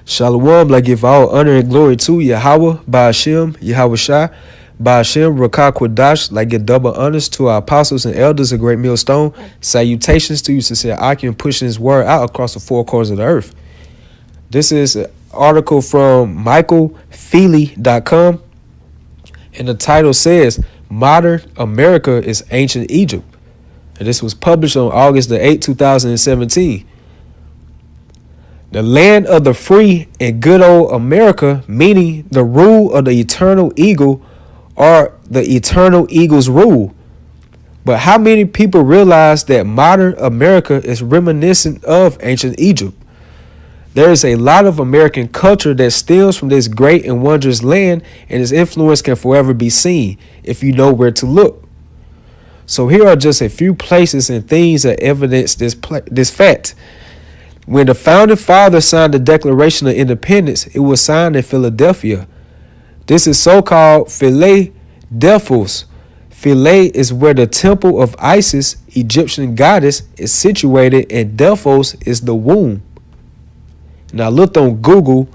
Shalom, I give all honor and glory to Yahweh, Ba'ashem, Yahawashi, Ba'ashem, Rakah Kwadash, like give double honors to our apostles and elders of Great Millstone. Salutations to you, sincere Akim, pushing his word out across the four corners of the earth. This is an article from michaelfeely.com, and the title says, Modern America is Ancient Egypt. And this was published on August the 8th, 2017. The land of the free and good old America, meaning the rule of the eternal eagle or the eternal eagle's rule. But how many people realize that modern America is reminiscent of ancient Egypt? There is a lot of American culture that stems from this great and wondrous land, and its influence can forever be seen if you know where to look. So here are just a few places and things that evidence this fact. When the founding fathers signed the Declaration of Independence, it was signed in Philadelphia. This is so-called Philadelphos. Philae is where the temple of Isis, Egyptian goddess, is situated, and Delphos is the womb. And I looked on Google,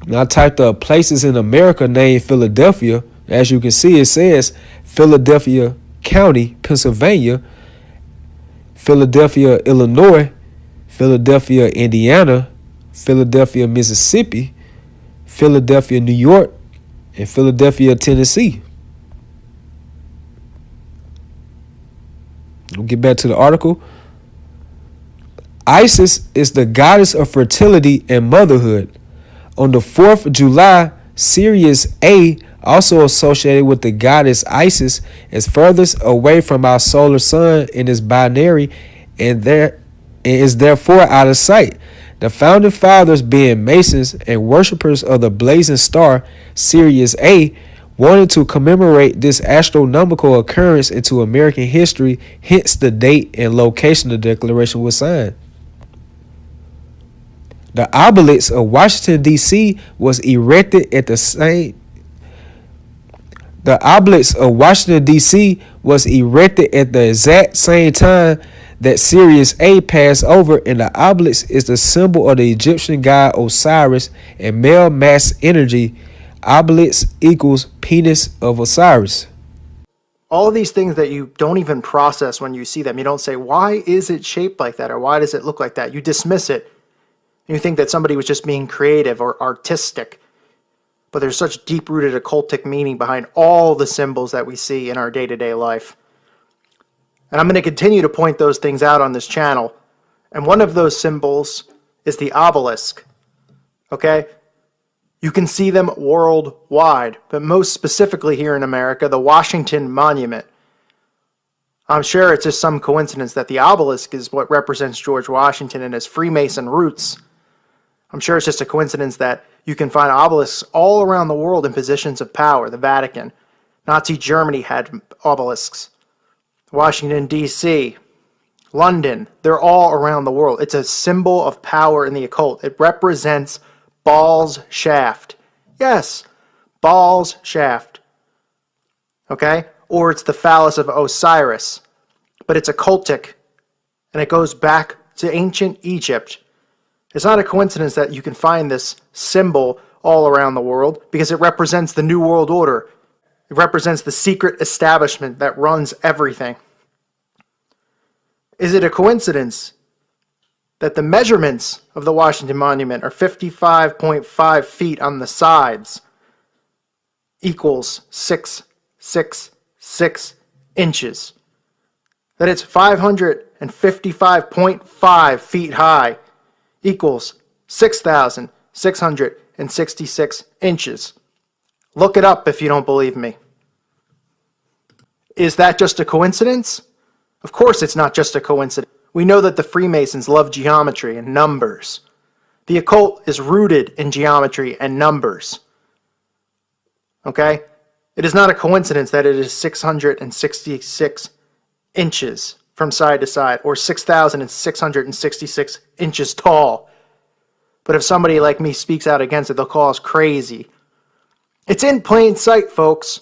and I typed up places in America named Philadelphia. As you can see, it says Philadelphia County, Pennsylvania, Philadelphia, Illinois, Philadelphia, Indiana, Philadelphia, Mississippi, Philadelphia, New York, and Philadelphia, Tennessee. We'll get back to the article. Isis is the goddess of fertility and motherhood. On the 4th of July, Sirius A, also associated with the goddess Isis, is furthest away from our solar sun in its binary and is therefore out of sight. The founding fathers, being Masons and worshippers of the blazing star Sirius A, wanted to commemorate this astronomical occurrence into American history, hence the date and location the Declaration was signed. The obelisk of Washington, D.C. was erected at the exact same time that Sirius A passed over, and the obelisk is the symbol of the Egyptian god Osiris and male mass energy. Obelisk equals penis of Osiris. All of these things that you don't even process when you see them. You don't say, why is it shaped like that? Or why does it look like that? You dismiss it. You think that somebody was just being creative or artistic. But there's such deep-rooted occultic meaning behind all the symbols that we see in our day-to-day life. And I'm going to continue to point those things out on this channel. And one of those symbols is the obelisk. Okay? You can see them worldwide, but most specifically here in America, the Washington Monument. I'm sure it's just some coincidence that the obelisk is what represents George Washington and his Freemason roots. I'm sure it's just a coincidence that you can find obelisks all around the world in positions of power. The Vatican, Nazi Germany had obelisks. Washington, D.C., London, they're all around the world. It's a symbol of power in the occult. It represents Baal's shaft. Yes, Baal's shaft. Okay? Or it's the phallus of Osiris. But it's occultic, and it goes back to ancient Egypt. It's not a coincidence that you can find this symbol all around the world, because it represents the New World Order. It represents the secret establishment that runs everything. Is it a coincidence that the measurements of the Washington Monument are 55.5 feet on the sides equals 666 inches? That it's 555.5 feet high equals 6,666 inches. Look it up if you don't believe me. Is that just a coincidence? Of course it's not just a coincidence. We know that the Freemasons love geometry and numbers. The occult is rooted in geometry and numbers. Okay? It is not a coincidence that it is 666 inches from side to side, or 6,666 inches tall. But if somebody like me speaks out against it, they'll call us crazy. It's in plain sight, folks.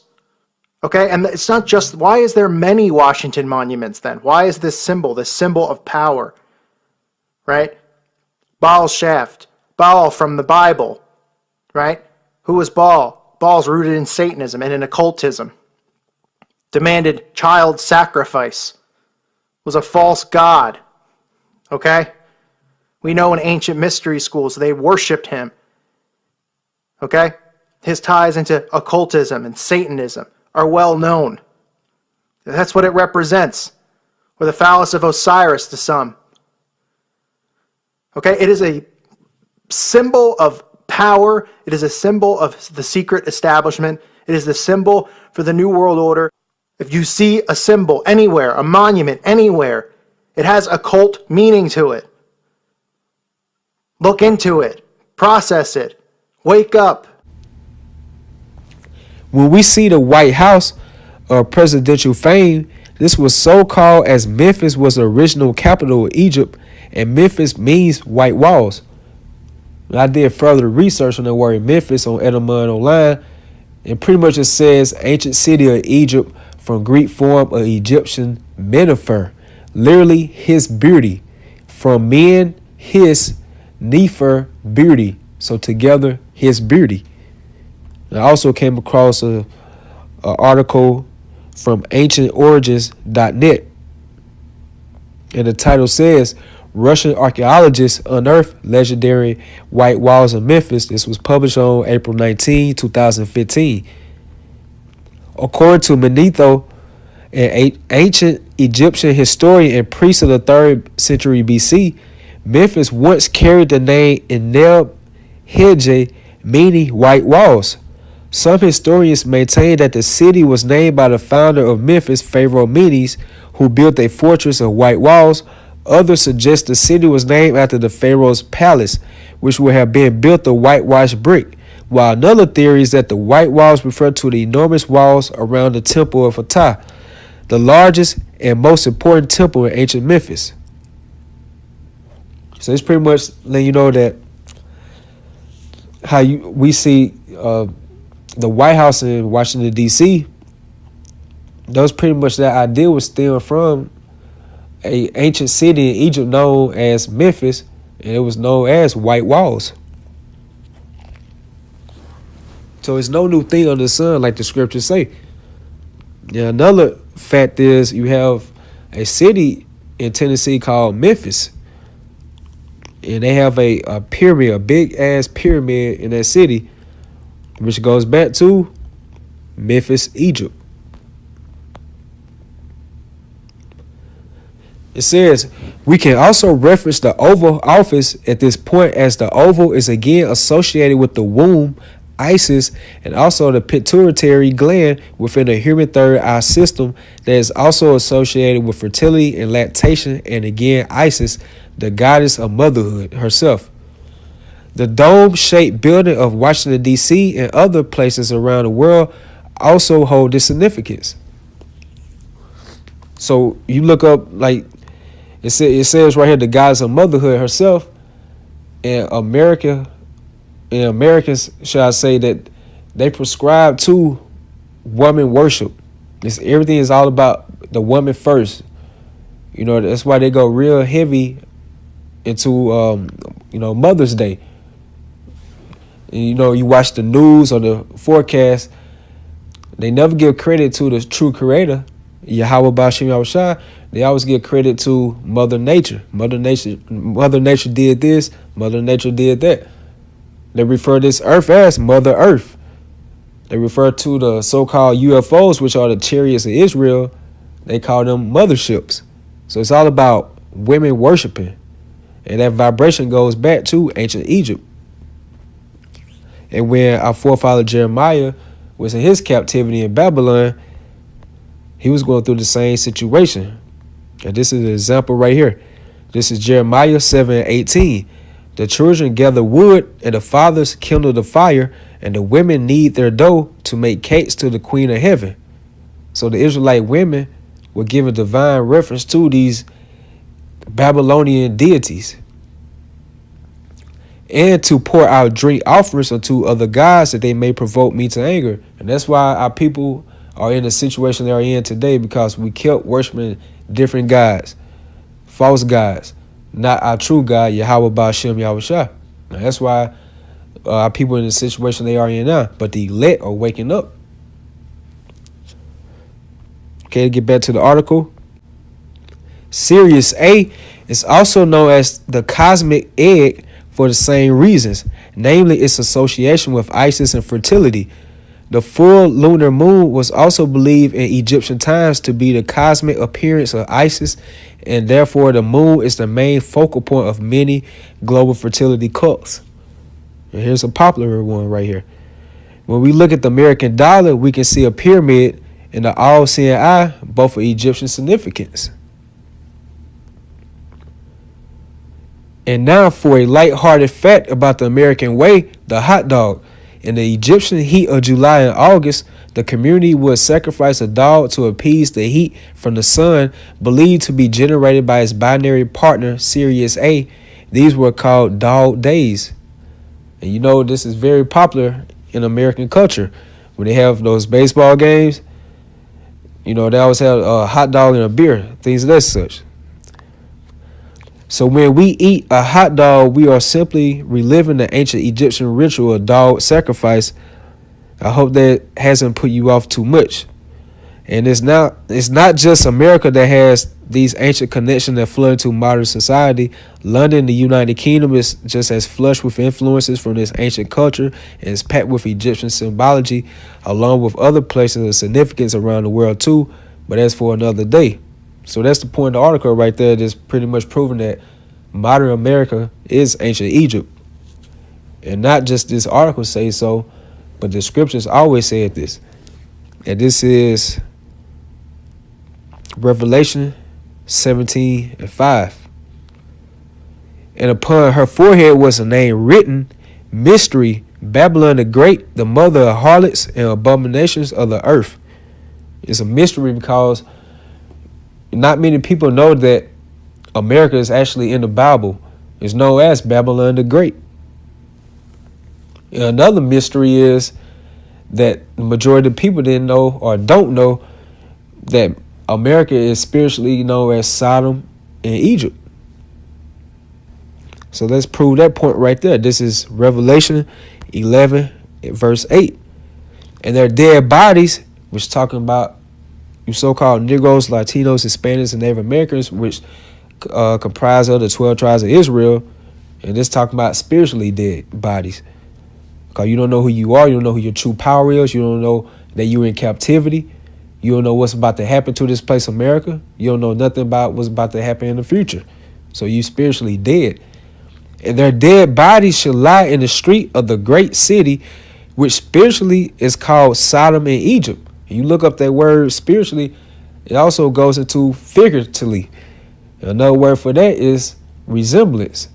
Okay, and it's not just, why is there many Washington monuments then? Why is this symbol of power, right? Baal's shaft. Baal from the Bible, right? Who was Baal? Baal's rooted in Satanism and in occultism. Demanded child sacrifice. Was a false god. Okay? We know in ancient mystery schools they worshipped him. Okay? His ties into occultism and Satanism are well known. That's what it represents. Or the phallus of Osiris to some. Okay? It is a symbol of power. It is a symbol of the secret establishment. It is the symbol for the New World Order. If you see a symbol anywhere, a monument anywhere, it has occult meaning to it. Look into it. Process it. Wake up. When we see the White House of presidential fame, this was so called as Memphis was the original capital of Egypt, and Memphis means white walls. I did further research on the word Memphis on Edelman Online, and pretty much it says ancient city of Egypt from Greek form of Egyptian Menifer, literally his beauty, from men his Nefer beauty, so together his beauty. I also came across a article from ancientorigins.net, and the title says Russian archaeologists unearthed legendary white walls of Memphis. This was published on April 19, 2015. According to Manetho, an ancient Egyptian historian and priest of the 3rd century BC, Memphis once carried the name Eneb Hedje, meaning white walls. Some historians maintain that the city was named by the founder of Memphis, Pharaoh Menes, who built a fortress of white walls. Others suggest the city was named after the Pharaoh's palace, which would have been built of whitewashed brick, while another theory is that the white walls refer to the enormous walls around the Temple of Ptah, the largest and most important temple in ancient Memphis. So it's pretty much letting you know that we see the White House in Washington, D.C., that was pretty much that idea was stemmed from a ancient city in Egypt known as Memphis, and it was known as white walls. So it's no new thing under the sun, like the scriptures say. Now, another fact is you have a city in Tennessee called Memphis, and they have a pyramid, a big ass pyramid in that city, which goes back to Memphis, Egypt. It says, we can also reference the Oval Office at this point, as the oval is again associated with the womb, Isis, and also the pituitary gland within the human third eye system that is also associated with fertility and lactation, and again Isis, the goddess of motherhood herself. The dome-shaped building of Washington, D.C. and other places around the world also hold this significance. So you look up, like, it says right here, the goddess of motherhood herself, and Americans, should I say, that they prescribe to woman worship. Everything is all about the woman first. You know, that's why they go real heavy into, Mother's Day. And, you watch the news or the forecast, they never give credit to the true creator, Yahawashi. They always give credit to Mother Nature. Mother Nature did this. Mother Nature did that. They refer to this earth as Mother Earth. They refer to the so-called UFOs, which are the chariots of Israel. They call them motherships. So it's all about women worshiping. And that vibration goes back to ancient Egypt. And when our forefather Jeremiah was in his captivity in Babylon, he was going through the same situation. And this is an example right here. This is Jeremiah 7:18. The children gather wood, and the fathers kindle the fire, and the women knead their dough to make cakes to the queen of heaven. So the Israelite women were given divine reference to these Babylonian deities, and to pour out drink offerings unto other gods that they may provoke me to anger. And that's why our people are in the situation they are in today, because we kept worshiping different gods, false gods, not our true God, Yahweh Ba'ashem Yahushua. Now, that's why people in the situation they are in now. But the elect are waking up. Okay, to get back to the article. Sirius A is also known as the cosmic egg for the same reasons, namely its association with Isis and fertility. The full lunar moon was also believed in Egyptian times to be the cosmic appearance of Isis, and therefore the moon is the main focal point of many global fertility cults. And here's a popular one right here. When we look at the American dollar, we can see a pyramid in the all-seeing eye, both for Egyptian significance. And now for a lighthearted fact about the American way, the hot dog. In the Egyptian heat of July and August, the community would sacrifice a dog to appease the heat from the sun, believed to be generated by its binary partner, Sirius A. These were called dog days. And you know, this is very popular in American culture. When they have those baseball games, you know, they always have a hot dog and a beer, things of that such. So when we eat a hot dog, we are simply reliving the ancient Egyptian ritual of dog sacrifice. I hope that hasn't put you off too much. And it's not just America that has these ancient connections that flood into modern society. London, the United Kingdom, is just as flush with influences from this ancient culture and is packed with Egyptian symbology, along with other places of significance around the world too. But that's for another day. So that's the point of the article right there, just pretty much proving that modern America is ancient Egypt. And not just this article say so, but the scriptures always said this. And this is Revelation 17:5. And upon her forehead was a name written, Mystery, Babylon the Great, the mother of harlots and abominations of the earth. It's a mystery because not many people know that America is actually in the Bible. It's known as Babylon the Great. And another mystery is that the majority of people didn't know or don't know that America is spiritually known as Sodom and Egypt. So let's prove that point right there. This is Revelation 11, verse 8. And their dead bodies, which is talking about you so-called Negroes, Latinos, Hispanics, and Native Americans, which comprise of the 12 tribes of Israel. And this talking about spiritually dead bodies. Because you don't know who you are. You don't know who your true power is. You don't know that you're in captivity. You don't know what's about to happen to this place, America. You don't know nothing about what's about to happen in the future. So you spiritually dead. And their dead bodies shall lie in the street of the great city, which spiritually is called Sodom and Egypt. You look up that word spiritually, it also goes into figuratively. Another word for that is resemblance.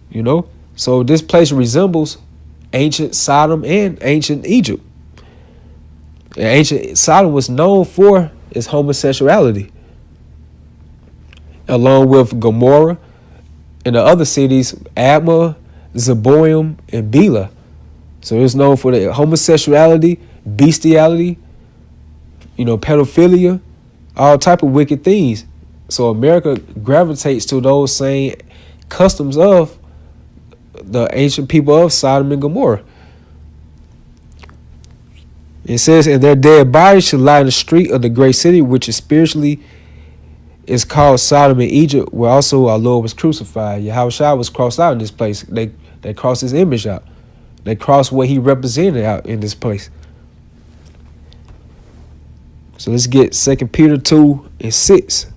You know, so this place resembles ancient Sodom and ancient Egypt. And ancient Sodom was known for its homosexuality, along with Gomorrah and the other cities, Admah, Zeboim, and Bela. So it's known for the homosexuality, bestiality, you know, pedophilia, all type of wicked things. So America gravitates to those same customs of the ancient people of Sodom and Gomorrah. It says, and their dead bodies shall lie in the street of the great city, which is spiritually is called Sodom and Egypt, where also our Lord was crucified. Yahawashi was crossed out in this place. They crossed his image out. They crossed what he represented out in this place. So let's get 2 Peter 2:6.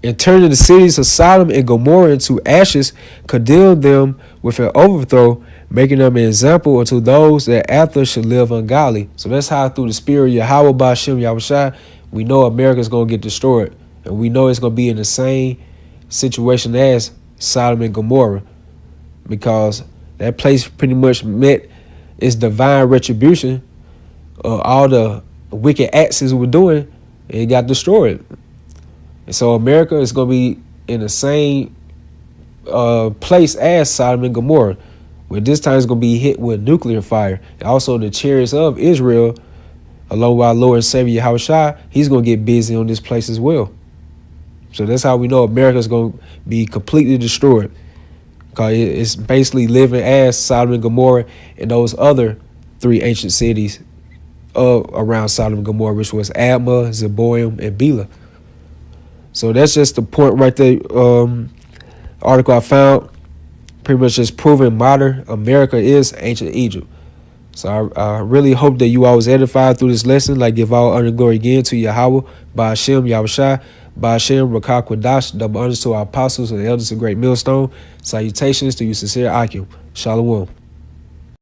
And turning the cities of Sodom and Gomorrah into ashes, condemned them with an overthrow, making them an example unto those that after should live ungodly. So that's how through the spirit of Yahweh Ba'Shem Yahawashi, we know America's going to get destroyed. And we know it's going to be in the same situation as Sodom and Gomorrah, because that place pretty much met its divine retribution of all the wicked acts it was doing, and it got destroyed. And so America is going to be in the same place as Sodom and Gomorrah, where this time it's going to be hit with nuclear fire. And also the chariots of Israel, along with our Lord and Savior Yahawashi, he's going to get busy on this place as well. So that's how we know America's going to be completely destroyed. Because it's basically living as Sodom and Gomorrah and those other three ancient cities around Sodom and Gomorrah, which was Admah, Zeboim, and Bela. So that's just the point right there. Article I found pretty much just proving modern America is ancient Egypt. So I really hope that you all was edified through this lesson. Like, give all honor and glory again to Yahweh, by Hashem, Yahawashi, by Hashem, Rakah Kwadash, double honors to our apostles and elders of Great Millstone. Salutations to you, sincere Akim. Shalom.